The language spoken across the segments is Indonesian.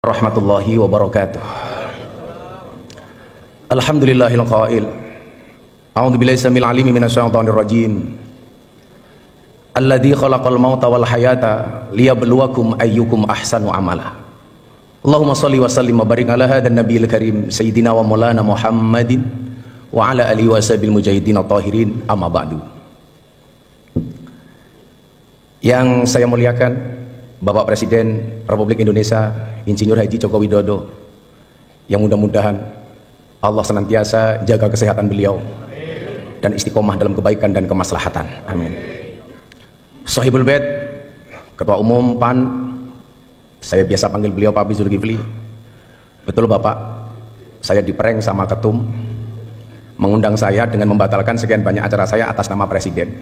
Rahmatullahi wabarakatuh. Alhamdulillahil qail. A'udzu billahi samil alimi minasyaitonir rajim. Alladzi khalaqal mauta wal hayata liyabluwakum ayyukum ahsanu amala. Allahumma shalli wa sallim wa barik ala hadan nabiyil karim sayyidina wa maulana Muhammadin wa ala alihi wa sahbihi mujahidin tahirin, amma ba'du. Yang saya muliakan Bapak Presiden Republik Indonesia Insinyur Haji Joko Widodo, yang mudah-mudahan Allah senantiasa jaga kesehatan beliau dan istiqomah dalam kebaikan dan kemaslahatan, amin. Sahibul Bait, Ketua Umum PAN, saya biasa panggil beliau Pak Zulkifli. Betul Bapak, saya diprank sama ketum, mengundang saya dengan membatalkan sekian banyak acara saya atas nama Presiden.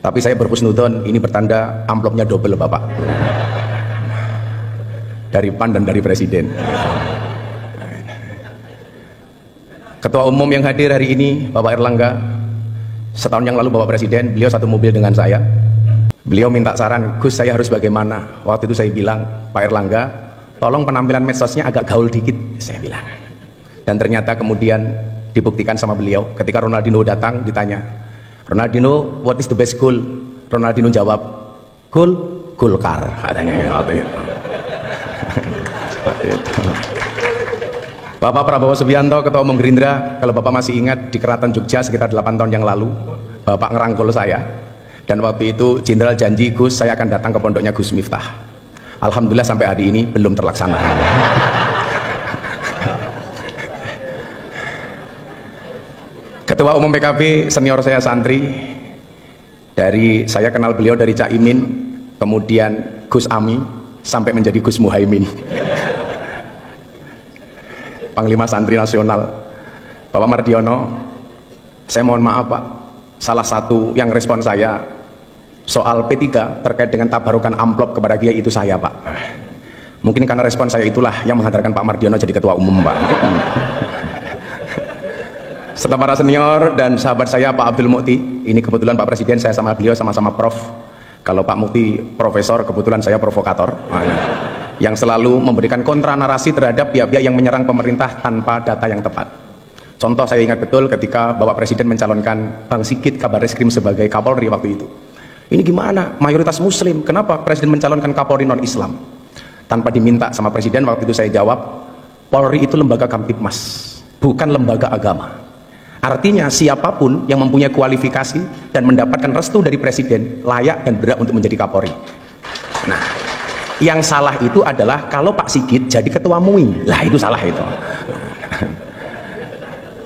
Tapi saya berhusnudon, ini bertanda amplopnya double Bapak, dari PAN dan dari Presiden. Ketua Umum yang hadir hari ini Bapak Erlangga, setahun yang lalu Bapak Presiden, beliau satu mobil dengan saya. Beliau minta saran, Gus saya harus bagaimana. Waktu itu saya bilang, Pak Erlangga tolong penampilan medsosnya agak gaul dikit, saya bilang. Dan ternyata kemudian dibuktikan sama beliau. Ketika Ronaldinho datang ditanya, Ronaldinho, what is the best goal? Ronaldinho jawab, goal, Golkar, katanya. Bapak Prabowo Subianto, Ketua Umum Gerindra, kalau Bapak masih ingat di Keraton Jogja sekitar 8 tahun yang lalu, Bapak ngerangkul saya, dan waktu itu Jenderal janji, Gus saya akan datang ke pondoknya Gus Miftah. Alhamdulillah sampai hari ini belum terlaksana. Ketua Umum PKB senior saya santri, dari saya kenal beliau dari Cak Imin, kemudian Gus Ami, sampai menjadi Gus Muhaimin. Panglima Santri Nasional Bapak Mardiono, saya mohon maaf Pak, salah satu yang respon saya soal P3 terkait dengan tabarukan amplop kepada Kiai itu saya Pak. Mungkin karena respon saya itulah yang menghantarkan Pak Mardiono jadi Ketua Umum Pak. Serta para senior dan sahabat saya Pak Abdul Mukti, ini kebetulan Pak Presiden saya sama beliau sama-sama prof. Kalau Pak Mukti profesor, kebetulan saya provokator, yang selalu memberikan kontra narasi terhadap pihak-pihak yang menyerang pemerintah tanpa data yang tepat. Contoh saya ingat betul ketika Bapak Presiden mencalonkan Bang Sigit Kabar Reskrim sebagai Kapolri waktu itu. Ini gimana? Mayoritas Muslim, kenapa Presiden mencalonkan Kapolri non-Islam? Tanpa diminta sama Presiden, waktu itu saya jawab, Polri itu lembaga Kamtibmas, bukan lembaga agama. Artinya siapapun yang mempunyai kualifikasi dan mendapatkan restu dari Presiden layak dan berhak untuk menjadi Kapolri. Nah, yang salah itu adalah kalau Pak Sigit jadi ketua MUI, lah itu salah itu.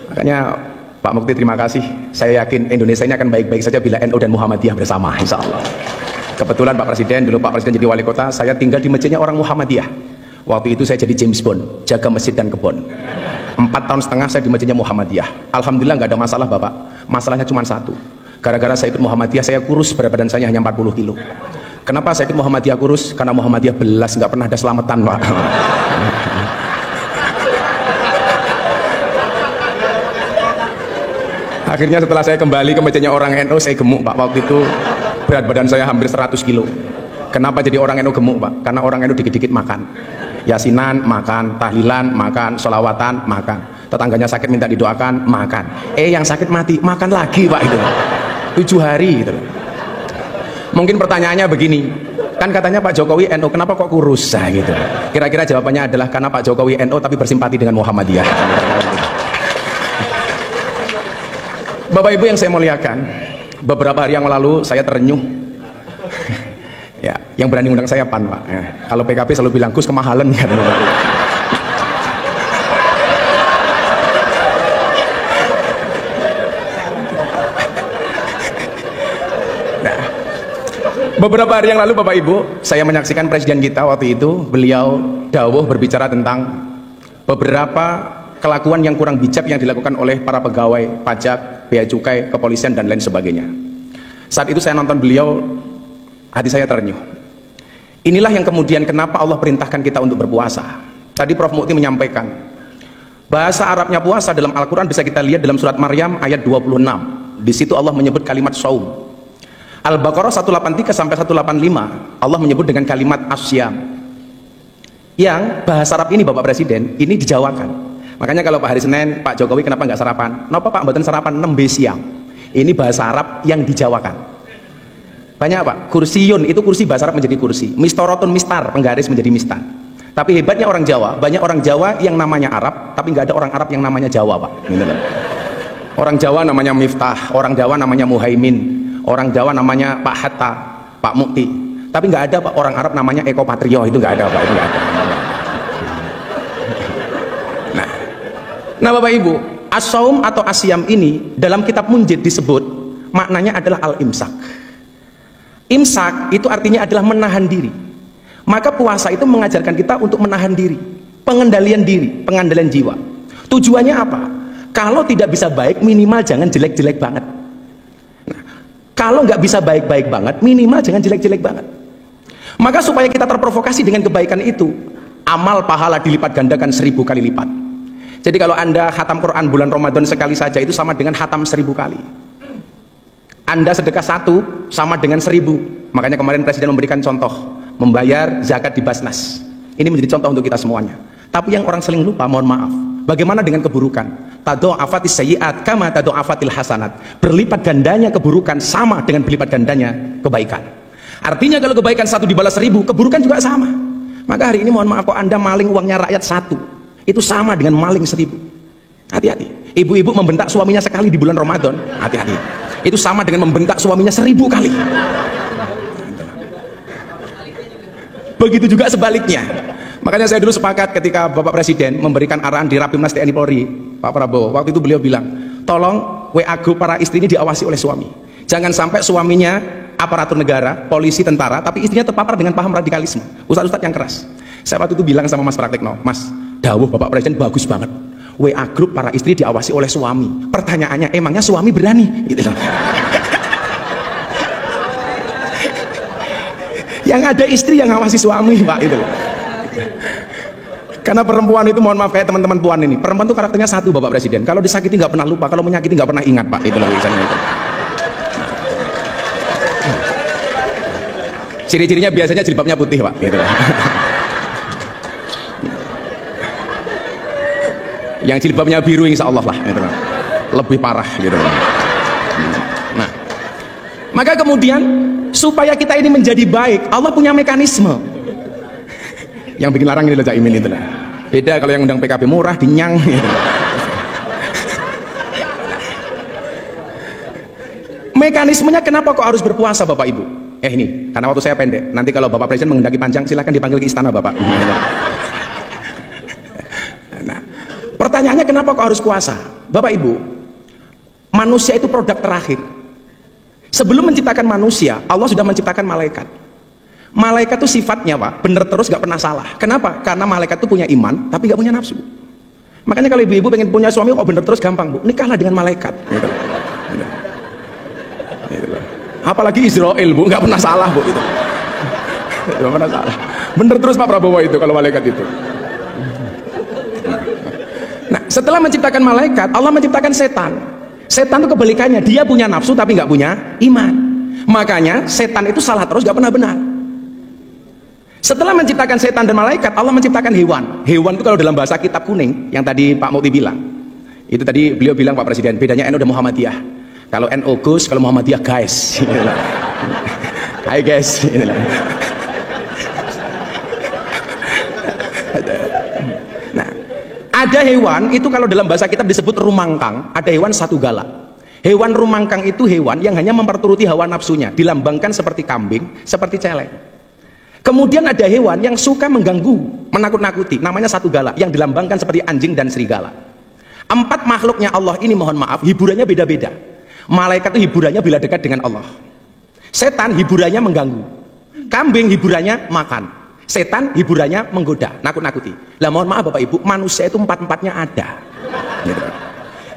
Makanya Pak Mukti terima kasih. Saya yakin Indonesia ini akan baik-baik saja bila NU dan Muhammadiyah bersama, insya Allah. Kebetulan Pak Presiden, dulu Pak Presiden jadi wali kota, saya tinggal di masjidnya orang Muhammadiyah. Waktu itu saya jadi James Bond, jaga masjid dan kebun. 4 tahun setengah saya di masjidnya Muhammadiyah. Alhamdulillah nggak ada masalah Bapak. Masalahnya cuma satu. Gara-gara saya ikut Muhammadiyah, saya kurus, berat badan saya hanya 40 kilo. Kenapa saya ikut Muhammadiyah kurus? Karena Muhammadiyah belas, nggak pernah ada selamatan Pak. Akhirnya setelah saya kembali ke masjidnya orang NU, saya gemuk Pak. Waktu itu berat badan saya hampir 100 kilo. Kenapa jadi orang NU gemuk Pak? Karena orang NU dikit-dikit makan. Yasinan makan, tahlilan makan, sholawatan makan, tetangganya sakit minta didoakan makan, yang sakit mati makan lagi Pak, itu 7 hari gitu. Mungkin pertanyaannya begini, kan katanya Pak Jokowi NU, kenapa kok kurus? Nah, gitu. Kira-kira jawabannya adalah karena Pak Jokowi NU tapi bersimpati dengan Muhammadiyah. Bapak Ibu yang saya muliakan, beberapa hari yang lalu saya terenyuh. Ya, yang berani undang saya PAN Pak. Ya. Kalau PKB selalu bilang Gus kemahalan kan. Nah, beberapa hari yang lalu Bapak Ibu, saya menyaksikan Presiden kita waktu itu, beliau dawuh berbicara tentang beberapa kelakuan yang kurang bijak yang dilakukan oleh para pegawai pajak, bea cukai, kepolisian dan lain sebagainya. Saat itu saya nonton beliau, hati saya terenyuh. Inilah yang kemudian kenapa Allah perintahkan kita untuk berpuasa. Tadi Prof Mukti menyampaikan bahasa Arabnya puasa dalam Al-Quran bisa kita lihat dalam surat Maryam ayat 26. Di situ Allah menyebut kalimat saum. Al-Baqarah 183 sampai 185 Allah menyebut dengan kalimat asyam. yang bahasa Arab ini Bapak Presiden ini dijawakan. Makanya kalau Pak hari Senin Pak Jokowi kenapa nggak sarapan? Kenapa Pak mboten sarapan nembe siang? Ini bahasa Arab yang dijawakan. Banyak Pak, kursiyun itu kursi bahasa Arab menjadi kursi, mistorotun mistar, penggaris menjadi mistar. Tapi hebatnya orang Jawa, banyak orang Jawa yang namanya Arab, tapi nggak ada orang Arab yang namanya Jawa Pak. Gitu. Orang Jawa namanya Miftah, orang Jawa namanya Muhaimin, orang Jawa namanya Pak Hatta, Pak Mukti. Tapi nggak ada Pak orang Arab namanya Eko Patrio, itu nggak ada Pak, itu nggak ada. Nah Bapak Ibu, as-saum atau asyam ini dalam kitab Munjid disebut maknanya adalah al-imsak. Imsak itu artinya adalah menahan diri. Maka puasa itu mengajarkan kita untuk menahan diri, pengendalian diri, pengendalian jiwa. Tujuannya apa? Kalau tidak bisa baik, minimal jangan jelek-jelek banget. Nah, kalau nggak bisa baik-baik banget, minimal jangan jelek-jelek banget. Maka supaya kita terprovokasi dengan kebaikan itu, amal pahala dilipat gandakan 1000 kali lipat. Jadi kalau Anda khatam Quran bulan Ramadan sekali saja itu sama dengan khatam 1000 kali. Anda sedekah 1 sama dengan 1000. Makanya kemarin Presiden memberikan contoh, membayar zakat di Basnas. Ini menjadi contoh untuk kita semuanya. Tapi yang orang sering lupa, mohon maaf, bagaimana dengan keburukan? Tado'afatis sayyi'at kama tado'afatil hasanat. Berlipat gandanya keburukan sama dengan berlipat gandanya kebaikan. Artinya kalau kebaikan 1 dibalas 1000, keburukan juga sama. Maka hari ini mohon maaf, kok Anda maling uangnya rakyat 1, itu sama dengan maling 1000. Hati-hati. Ibu-ibu membentak suaminya sekali di bulan Ramadan, hati-hati. Itu sama dengan membentak suaminya 1000 kali. Begitu juga sebaliknya. Makanya saya dulu sepakat ketika Bapak Presiden memberikan arahan di Rapimnas TNI Polri, Pak Prabowo, waktu itu beliau bilang, tolong WA grup para istri ini diawasi oleh suami. Jangan sampai suaminya aparatur negara, polisi, tentara, tapi istrinya terpapar dengan paham radikalisme, ustadz-ustadz yang keras. Saya waktu itu bilang sama Mas Praktekno, Mas, dawuh Bapak Presiden bagus banget. WA grup para istri diawasi oleh suami. Pertanyaannya, emangnya suami berani? Gitu loh. Yang ada istri yang ngawasi suami Pak, itu loh. Karena perempuan itu, mohon maaf kayak teman-teman puan ini, perempuan itu karakternya satu Bapak Presiden, kalau disakiti nggak pernah lupa, kalau menyakiti nggak pernah ingat Pak, itu loh misalnya itu. Ciri-cirinya biasanya jilbabnya putih Pak, gitu loh. Yang jilbabnya biru insya Allah lah, gitu loh. Lebih parah gitu loh. Nah, maka kemudian supaya kita ini menjadi baik, Allah punya mekanisme. Yang bikin larang ini loh Cak Imin itu lah. Beda kalau yang undang PKB murah dinyang gitu. Mekanismenya kenapa kok harus berpuasa Bapak Ibu? Ini karena waktu saya pendek. Nanti kalau Bapak Presiden menghendaki panjang silahkan dipanggil ke istana Bapak. Nah, pertanyaannya kenapa kok harus puasa? Bapak Ibu, manusia itu produk terakhir. Sebelum menciptakan manusia, Allah sudah menciptakan malaikat. Malaikat itu sifatnya Pak, bener terus gak pernah salah. Kenapa? Karena malaikat itu punya iman tapi gak punya nafsu. Makanya kalau ibu-ibu pengen punya suami kok bener terus gampang Bu, nikahlah dengan malaikat gitu. Gitu. Apalagi Israel Bu, gak pernah salah Bu itu. Gak pernah salah. Bener terus Pak Prabowo itu kalau malaikat itu. Nah, setelah menciptakan malaikat, Allah menciptakan setan. Setan itu kebalikannya, dia punya nafsu tapi nggak punya iman. Makanya setan itu salah terus, nggak pernah benar. Setelah menciptakan setan dan malaikat, Allah menciptakan hewan. Hewan itu kalau dalam bahasa kitab kuning, yang tadi Pak Mukti bilang, itu tadi beliau bilang Pak Presiden, bedanya NU dan Muhammadiyah. Kalau NU Gus, kalau Muhammadiyah guys. Hai guys. Ada hewan itu kalau dalam bahasa kitab disebut rumangkang, ada hewan satu gala. Hewan rumangkang itu hewan yang hanya memperturuti hawa nafsunya, dilambangkan seperti kambing, seperti celeng. Kemudian ada hewan yang suka mengganggu, menakut-nakuti, namanya satu gala, yang dilambangkan seperti anjing dan serigala. 4 makhluknya Allah ini mohon maaf, hiburannya beda-beda. Malaikat itu hiburannya bila dekat dengan Allah. Setan hiburannya mengganggu. Kambing hiburannya makan. Setan hiburannya menggoda, nakut-nakuti. Lah mohon maaf Bapak Ibu, manusia itu 4-4-nya ada. Gitu.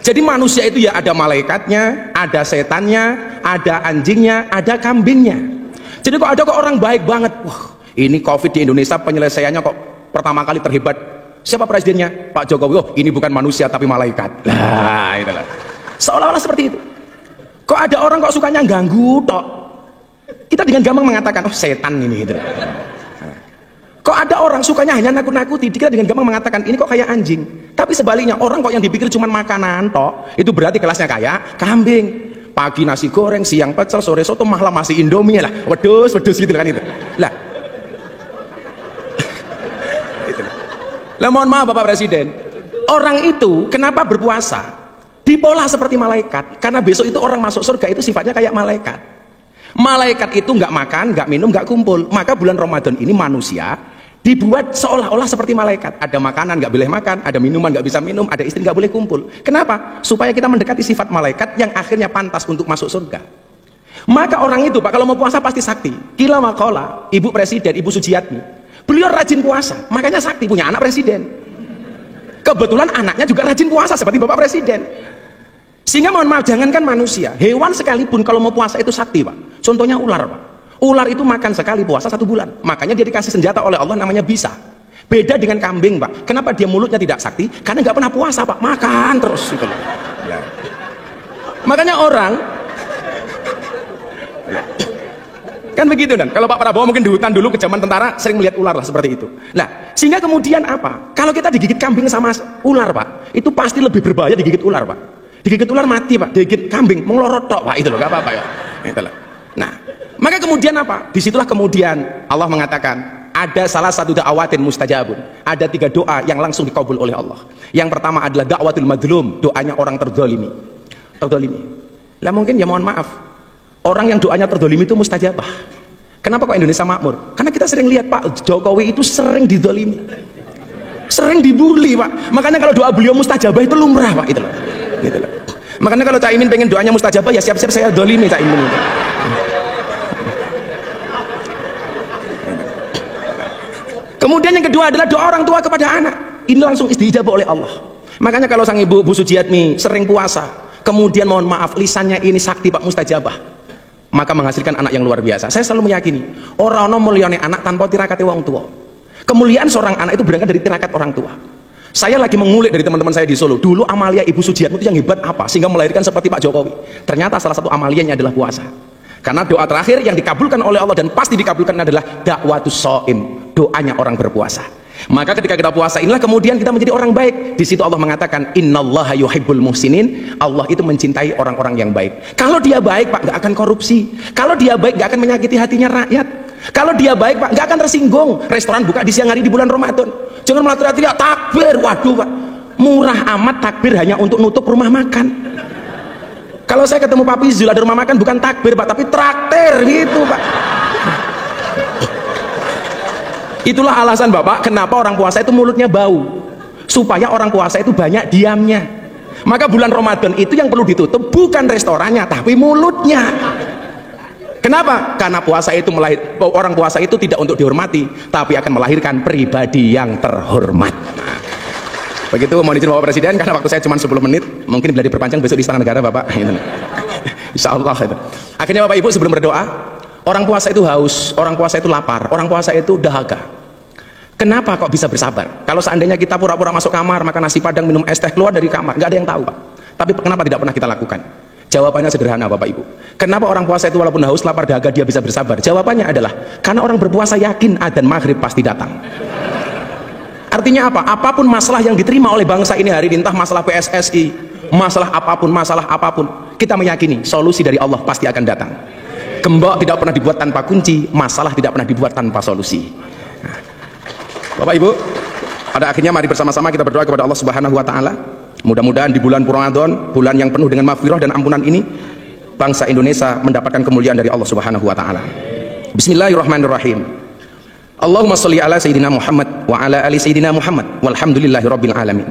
Jadi manusia itu ya ada malaikatnya, ada setannya, ada anjingnya, ada kambingnya. Jadi kok ada kok orang baik banget. Wah, ini COVID di Indonesia penyelesaiannya kok pertama kali terhebat. Siapa presidennya? Pak Jokowi. Oh, ini bukan manusia tapi malaikat. Lah, itulah. Seolah-olah seperti itu. Kok ada orang kok sukanya ganggu tok. Kita dengan gampang mengatakan, oh setan ini gitu. Kok ada orang sukanya hanya nakut-nakuti, dikira dengan gampang mengatakan ini kok kayak anjing. Tapi sebaliknya, orang kok yang dipikir cuma makanan tok, itu berarti kelasnya kayak kambing. Pagi nasi goreng, siang pecel, sore soto, malam masih Indomie lah. Wedus gitu kan itu. Lah. Lah mohon maaf Bapak Presiden. Orang itu kenapa berpuasa? Dipola seperti malaikat. Karena besok itu orang masuk surga itu sifatnya kayak malaikat. Malaikat itu nggak makan, nggak minum, nggak kumpul. Maka bulan Ramadan ini manusia dibuat seolah-olah seperti malaikat. Ada makanan nggak boleh makan, ada minuman nggak bisa minum, ada istri nggak boleh kumpul. Kenapa? Supaya kita mendekati sifat malaikat yang akhirnya pantas untuk masuk surga. Maka orang itu Pak kalau mau puasa pasti sakti. Kila makola, Ibu Presiden, Ibu Sujiatmi, beliau rajin puasa, makanya sakti, punya anak presiden. Kebetulan anaknya juga rajin puasa seperti Bapak Presiden. Sehingga mohon maaf, jangankan manusia, hewan sekalipun kalau mau puasa itu sakti Pak. Contohnya ular Pak. Ular itu makan sekali puasa 1 bulan. Makanya dia dikasih senjata oleh Allah namanya bisa. Beda dengan kambing Pak. Kenapa dia mulutnya tidak sakti? Karena nggak pernah puasa Pak. Makan terus gitu loh. Ya. Makanya orang kan begitu kan. Kalau Pak Prabowo mungkin di hutan dulu ke zaman tentara sering melihat ular lah seperti itu. Nah, sehingga kemudian apa? Kalau kita digigit kambing sama ular Pak, itu pasti lebih berbahaya digigit ular Pak. Digigit ular mati Pak, digigit kambing melorot tok Pak, itu loh, nggak apa-apa ya. Itulah. Nah, maka kemudian apa? Disitulah kemudian Allah mengatakan ada salah satu da'awatin mustajabun. Ada 3 doa yang langsung dikabul oleh Allah. Yang pertama adalah da'watul madlum, doanya orang terzalimi. Terzalimi. Lah mungkin ya mohon maaf, orang yang doanya terzalimi itu mustajabah. Kenapa kok Indonesia makmur? Karena kita sering lihat Pak Jokowi itu sering dizalimi, sering dibully Pak. Makanya kalau doa beliau mustajabah itu lumrah Pak, itu loh. Gitu loh. Makanya kalau Caimin pengen doanya mustajabah ya siap-siap saya zalimi Caimin itu. Kemudian yang kedua adalah doa orang tua kepada anak. Ini langsung istijabah oleh Allah. Makanya kalau sang ibu Bu Sujiatmi sering puasa, kemudian mohon maaf lisannya ini sakti Pak mustajabah, maka menghasilkan anak yang luar biasa. Saya selalu meyakini orang mulyane anak tanpa tirakate wong tua. Kemuliaan seorang anak itu berangkat dari tirakat orang tua. Saya lagi mengulik dari teman-teman saya di Solo. Dulu amalia Ibu Sujiatmi itu yang hebat apa sehingga melahirkan seperti Pak Jokowi. Ternyata salah satu amalianya adalah puasa. Karena doa terakhir yang dikabulkan oleh Allah dan pasti dikabulkan adalah dakwatus shaim, doanya orang berpuasa. Maka ketika kita puasa inilah kemudian kita menjadi orang baik. Di situ Allah mengatakan innallaha yuhibbul muhsinin. Allah itu mencintai orang-orang yang baik. Kalau dia baik Pak nggak akan korupsi. Kalau dia baik nggak akan menyakiti hatinya rakyat. Kalau dia baik Pak nggak akan tersinggung. Restoran buka di siang hari di bulan Ramadan. Jangan malah teriak-teriak takbir. Waduh Pak, murah amat takbir hanya untuk nutup rumah makan. Kalau saya ketemu Pak Pizul ada rumah makan bukan takbir Pak, tapi traktir gitu Pak. Itulah alasan Bapak kenapa orang puasa itu mulutnya bau, supaya orang puasa itu banyak diamnya. Maka bulan Ramadan itu yang perlu ditutup bukan restorannya tapi mulutnya. Kenapa? Karena puasa itu orang puasa itu tidak untuk dihormati tapi akan melahirkan pribadi yang terhormat. Begitu mohon izin Bapak Presiden karena waktu saya cuma 10 menit, mungkin bila diperpanjang besok di Istana Negara Bapak. Insya Allah itu. Akhirnya Bapak Ibu sebelum berdoa, orang puasa itu haus, orang puasa itu lapar, orang puasa itu dahaga. Kenapa kok bisa bersabar? Kalau seandainya kita pura-pura masuk kamar, makan nasi padang, minum es teh, keluar dari kamar, nggak ada yang tahu Pak. Tapi kenapa tidak pernah kita lakukan? Jawabannya sederhana Bapak Ibu. Kenapa orang puasa itu walaupun haus, lapar, dahaga dia bisa bersabar? Jawabannya adalah karena orang berpuasa yakin adzan maghrib pasti datang. Artinya apa? Apapun masalah yang diterima oleh bangsa ini hari ini, entah masalah PSSI, masalah apapun, kita meyakini solusi dari Allah pasti akan datang. Gembok tidak pernah dibuat tanpa kunci, masalah tidak pernah dibuat tanpa solusi. Nah, Bapak Ibu, pada akhirnya mari bersama-sama kita berdoa kepada Allah Subhanahu wa taala. Mudah-mudahan di bulan Ramadan, bulan yang penuh dengan maghfirah dan ampunan ini, bangsa Indonesia mendapatkan kemuliaan dari Allah Subhanahu wa taala. Bismillahirrahmanirrahim. Allahumma sholli ala sayyidina Muhammad wa ala ali sayyidina Muhammad walhamdulillahi rabbil alamin.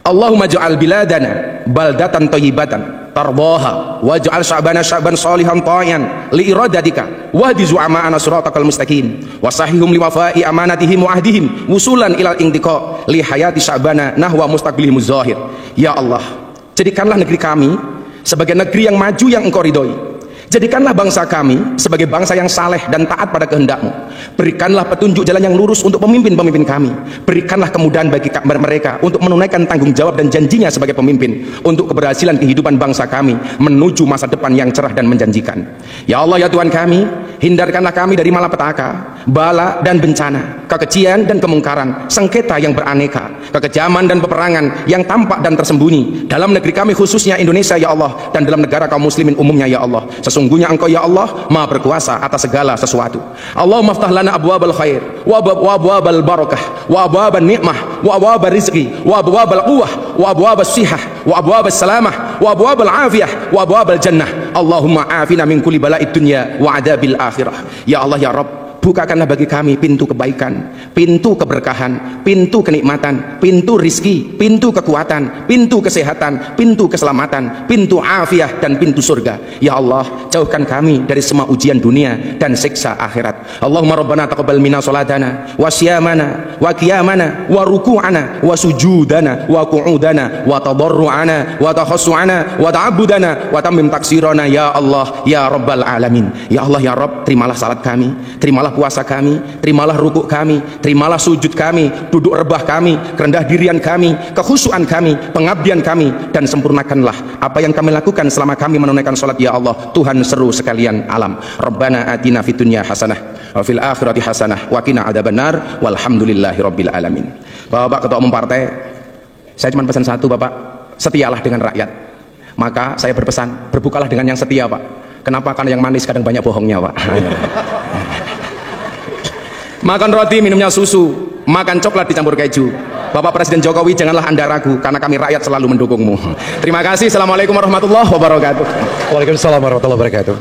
Allahumma ja'al biladana baldatan thayyibatan tardaha waj'al sya'bana sya'ban shalihan ta'ian li iradatika wahdi zu'ama'ana siratal mustaqim wa sahihum li wafa'i amanatihim wa ahdihim wusulan ilal intiqa li hayati sya'bana nahwa mustaqbilihim zahir. Ya Allah, jadikanlah negeri kami sebagai negeri yang maju yang Engkau ridhoi. Jadikanlah bangsa kami sebagai bangsa yang saleh dan taat pada kehendak-Mu. Berikanlah petunjuk jalan yang lurus untuk pemimpin-pemimpin kami. Berikanlah kemudahan bagi mereka untuk menunaikan tanggung jawab dan janjinya sebagai pemimpin untuk keberhasilan kehidupan bangsa kami menuju masa depan yang cerah dan menjanjikan. Ya Allah ya Tuhan kami, hindarkanlah kami dari malapetaka, bala dan bencana, kekejian dan kemungkaran, sengketa yang beraneka, kekejaman dan peperangan yang tampak dan tersembunyi dalam negeri kami khususnya Indonesia ya Allah, dan dalam negara kaum muslimin umumnya ya Allah. Sesungguhnya Engkau ya Allah Maha berkuasa atas segala sesuatu. Allahumma aftah lana abwabal khair wa abwabal barakah wa abwabal ni'mah wa abwabal rizqi wa abwabal quwwah wa abwabal sihah wa abwabal salamah wa abwabal afiyah wa abwabal jannah. Allahumma afina min kulli bala'id dunya wa adabil akhirah. Ya Allah ya Rabb, bukakanlah bagi kami pintu kebaikan, pintu keberkahan, pintu kenikmatan, pintu rizki, pintu kekuatan, pintu kesehatan, pintu keselamatan, pintu afiah dan pintu surga. Ya Allah, jauhkan kami dari semua ujian dunia dan siksa akhirat. Allahumma rabbana taqabbal minna salatana wa siyamana wa qiyamana wa ruku'ana wa sujudana wa qu'udana wa tadarru'ana wa takhassu'ana wa ta'abbudana wa tammim taksirana ya Allah ya rabbal alamin. Ya Allah ya Rabb, terimalah salat kami, terimalah puasa kami, terimalah rukuk kami, terimalah sujud kami, duduk rebah kami, kerendah dirian kami, kekhusyuan kami, pengabdian kami, dan sempurnakanlah apa yang kami lakukan selama kami menunaikan salat ya Allah, Tuhan seru sekalian alam. Rabbana atina fid dunya hasanah wa fil akhirati hasanah wa qina adzabannar walhamdulillahi rabbil alamin. Bapak Ketua Umum Partai, saya cuma pesan satu Bapak, setialah dengan rakyat. Maka saya berpesan, berbukalah dengan yang setia Pak. Kenapa? Karena yang manis kadang banyak bohongnya Pak. Makan roti, minumnya susu, makan coklat dicampur keju. Bapak Presiden Jokowi, janganlah Anda ragu, karena kami rakyat selalu mendukungmu. Terima kasih. Assalamualaikum warahmatullahi wabarakatuh. Waalaikumsalam warahmatullahi wabarakatuh.